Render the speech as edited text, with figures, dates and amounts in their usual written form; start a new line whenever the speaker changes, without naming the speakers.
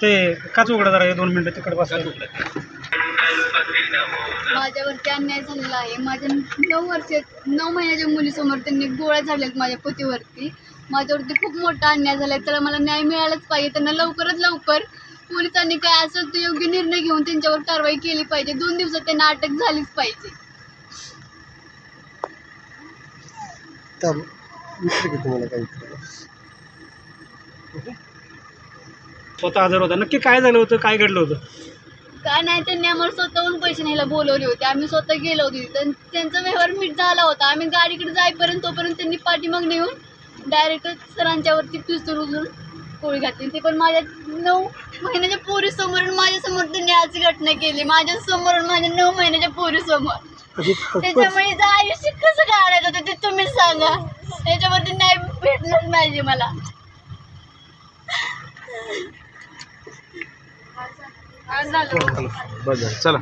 ते काच उघडा जरा 2 मिनिटं तिकडे बसा.
माझ्यावरती अन्याय झालेला आहे. माझ्या 9 महिन्याच्या मुलीसमोर त्यांनी गोळ्या झाल्यात माझ्या पतीवरती. माझ्यावरती खूप मोठा अन्याय झाला आहे. त्याला मला न्याय मिळालाच पाहिजे. त्यांना लवकरात लवकर पोलिसांनी काय असेल तो योग्य निर्णय घेऊन त्यांच्यावर कारवाई केली पाहिजे. 2 दिवसात त्यांना अटक झालीच पाहिजे.
स्वतः हजर होता. नक्की काय झालं होतं, काय घडलं होतं?
काय नाही, त्यांनी आम्हाला स्वतःहून पैसे न्यायला बोलवले होते. आम्ही स्वतः गेलो होतो. त्यांचा व्यवहार मीठ झाला होता. आम्ही गाडीकडे जाईपर्यंत तोपर्यंत त्यांनी पाठीमागून येऊन डायरेक्ट सरांच्यावरती पिस्तूल उचलून गोळी घातली. ते पण माझ्या 9 महिन्याच्या पोरीसमोरून माझ्यासमोर त्यांनी अशी घटना केली. माझ्यासमोरून माझ्या 9 महिन्याच्या पोरीसमोर. त्याच्यामुळे आयुष्य कसं काढायचं होतं ते तुम्हीच सांगा. त्याच्यावरती न्याय भेटलंच पाहिजे मला.
चला सर